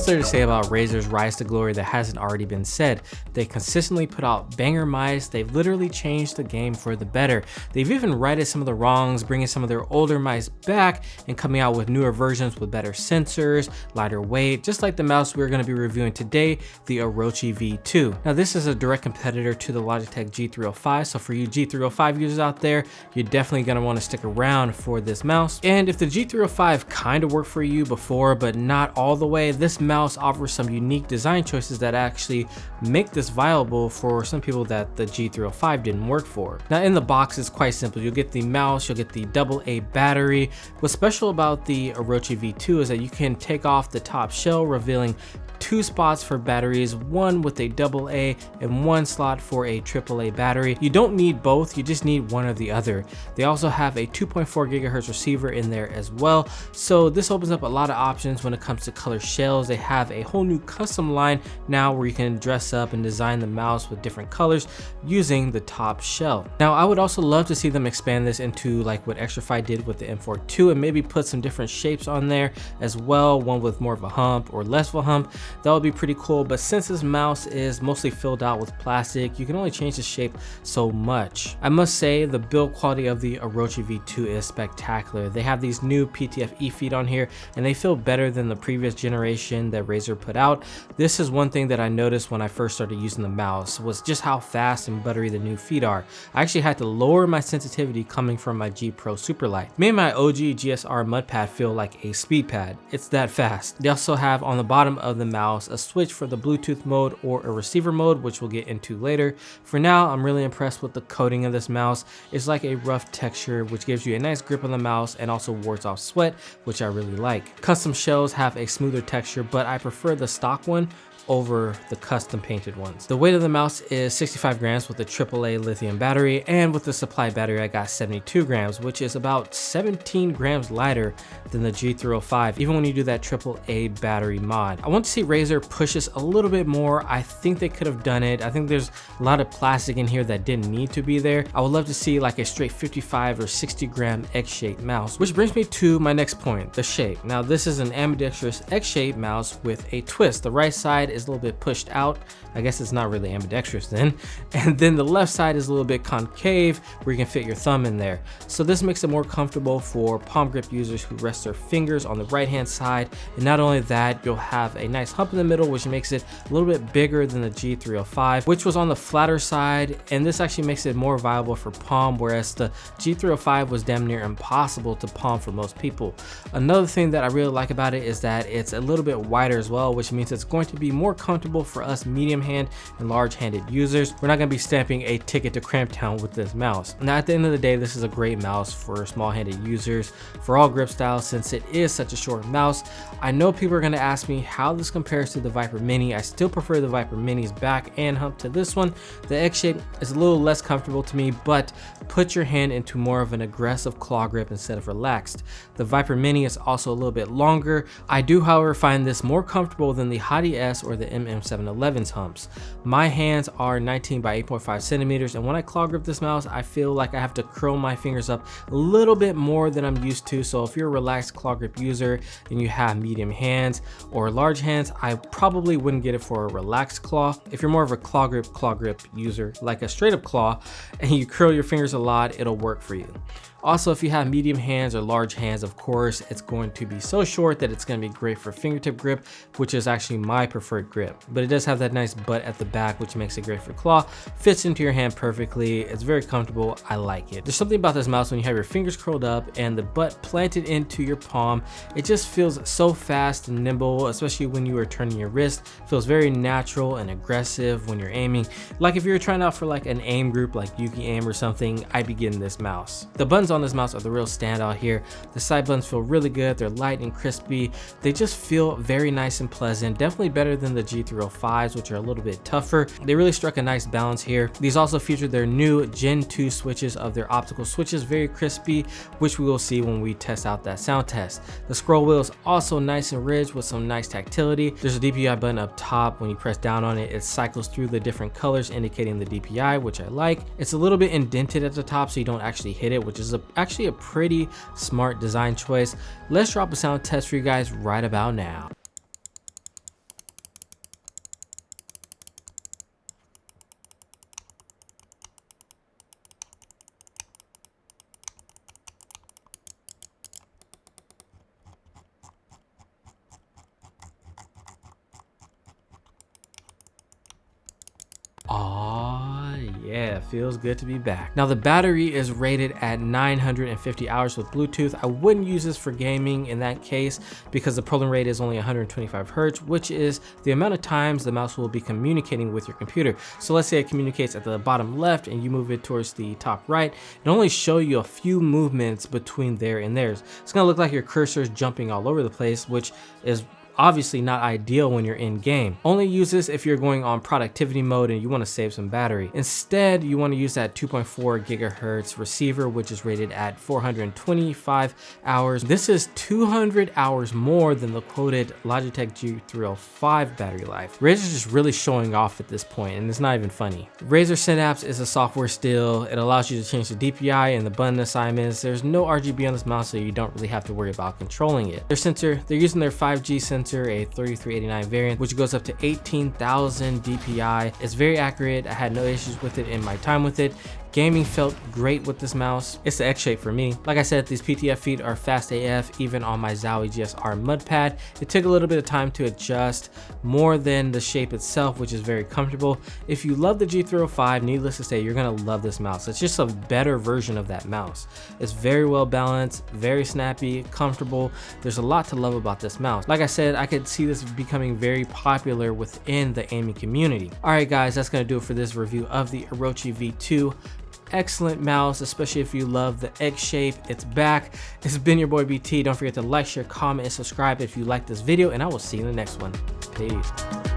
else there to say about Razer's rise to glory that hasn't already been said? They consistently put out banger mice. They've literally changed the game for the better. They've even righted some of the wrongs, bringing some of their older mice back and coming out with newer versions with better sensors, lighter weight, just like the mouse we're going to be reviewing today, the Orochi V2. Now this is a direct competitor to the Logitech G305, so for you G305 users out there, you're definitely going to want to stick around for this mouse. And if the G305 kind of worked for you before, but not all the way, this mouse offers some unique design choices that actually make this viable for some people that the G305 didn't work for. Now in the box it's quite simple. You'll get the mouse, you'll get the AA battery. What's special about the Orochi V2 is that you can take off the top shell, revealing 2 spots for batteries, one with a AA and 1 slot for a AAA battery. You don't need both, you just need one or the other. They also have a 2.4 gigahertz receiver in there as well, so this opens up a lot of options when it comes to color shells. They have a whole new custom line now where you can dress up and design the mouse with different colors using the top shell. Now I would also love to see them expand this into like what Xtrfy did with the M4 II and maybe put some different shapes on there as well, one with more of a hump or less of a hump. That would be pretty cool, but since this mouse is mostly filled out with plastic, you can only change the shape so much. I must say the build quality of the Orochi V2 is spectacular. They have these new PTFE feet on here and they feel better than the previous generation that Razer put out. This is one thing that I noticed when I first started using the mouse, was just how fast and buttery the new feet are. I actually had to lower my sensitivity coming from my G Pro Superlight. Me and my OG GSR mud pad feel like a speed pad. It's that fast. They also have on the bottom of the mouse a switch for the Bluetooth mode or a receiver mode, which we'll get into later. For now, I'm really impressed with the coating of this mouse. It's like a rough texture, which gives you a nice grip on the mouse and also wards off sweat, which I really like. Custom shells have a smoother texture, but I prefer the stock one over the custom painted ones. The weight of the mouse is 65 grams with a AAA lithium battery, and with the supply battery I got 72 grams, which is about 17 grams lighter than the G305, even when you do that AAA battery mod. I want to see Razer push this a little bit more. I think they could have done it. I think there's a lot of plastic in here that didn't need to be there. I would love to see like a straight 55 or 60 gram X-shaped mouse, which brings me to my next point, the shape. Now this is an ambidextrous X-shaped mouse with a twist. The right side is a little bit pushed out. I guess it's not really ambidextrous then. And then the left side is a little bit concave where you can fit your thumb in there. So this makes it more comfortable for palm grip users who rest their fingers on the right hand side. And not only that, you'll have a nice hump in the middle, which makes it a little bit bigger than the G305, which was on the flatter side. And this actually makes it more viable for palm, whereas the G305 was damn near impossible to palm for most people. Another thing that I really like about it is that it's a little bit wider as well, which means it's going to be more comfortable for us medium hand and large handed users. We're not going to be stamping a ticket to Cramptown with this mouse. Now at the end of the day, this is a great mouse for small handed users for all grip styles since it is such a short mouse. I know people are going to ask me how this compares to the Viper Mini. I still prefer the Viper Mini's back and hump to this one. The X shape is a little less comfortable to me, but put your hand into more of an aggressive claw grip instead of relaxed. The Viper Mini is also a little bit longer. I do however find this more comfortable than the Hottie S or the MM711's humps. My hands are 19 by 8.5 centimeters, and when I claw grip this mouse, I feel like I have to curl my fingers up a little bit more than I'm used to. So if you're a relaxed claw grip user and you have medium hands or large hands, I probably wouldn't get it for a relaxed claw. If you're more of a claw grip user, like a straight up claw, and you curl your fingers a lot, it'll work for you. Also, if you have medium hands or large hands, of course, it's going to be so short that it's going to be great for fingertip grip, which is actually my preferred grip. But it does have that nice butt at the back, which makes it great for claw. Fits into your hand perfectly. It's very comfortable. I like it. There's something about this mouse when you have your fingers curled up and the butt planted into your palm. It just feels so fast and nimble, especially when you are turning your wrist. It feels very natural and aggressive when you're aiming. Like if you're trying out for like an aim group like Yuki Aim or something, I'd be getting this mouse. The buttons on this mouse are the real standout here. The side buttons feel really good. They're light and crispy. They just feel very nice and pleasant. Definitely better than the G305s, which are a little bit tougher. They really struck a nice balance here. These also feature their new Gen 2 switches of their optical switches, very crispy, which we will see when we test out that sound test. The scroll wheel is also nice and ridged with some nice tactility. There's a DPI button up top. When you press down on it, it cycles through the different colors indicating the DPI, which I like. It's a little bit indented at the top so you don't actually hit it, which is actually a pretty smart design choice. Let's drop a sound test for you guys right about now. Yeah, feels good to be back. Now the battery is rated at 950 hours with Bluetooth. I wouldn't use this for gaming in that case because the polling rate is only 125 Hertz, which is the amount of times the mouse will be communicating with your computer. So let's say it communicates at the bottom left and you move it towards the top right. It'll only show you a few movements between there and there. It's gonna look like your cursor is jumping all over the place, which is obviously not ideal when you're in game. Only use this if you're going on productivity mode and you want to save some battery. Instead, you want to use that 2.4 gigahertz receiver, which is rated at 425 hours. This is 200 hours more than the quoted Logitech G305 battery life. Razer's just really showing off at this point, and it's not even funny. Razer Synapse is a software still. It allows you to change the DPI and the button assignments. There's no RGB on this mouse, so you don't really have to worry about controlling it. Their sensor, they're using their 5G sensor, a 3389 variant, which goes up to 18,000 DPI. It's very accurate. I had no issues with it in my time with it. Gaming felt great with this mouse. It's the X shape for me. Like I said, these PTF feet are fast AF, even on my Zowie GSR mud pad. It took a little bit of time to adjust more than the shape itself, which is very comfortable. If you love the G305, needless to say, you're gonna love this mouse. It's just a better version of that mouse. It's very well balanced, very snappy, comfortable. There's a lot to love about this mouse. Like I said, I could see this becoming very popular within the aiming community. All right, guys, that's gonna do it for this review of the Orochi V2. Excellent mouse, especially if you love the X shape. It's back. It's been your boy BT. Don't forget to like, share, comment, and subscribe if you like this video, and I will see you in the next one. Peace.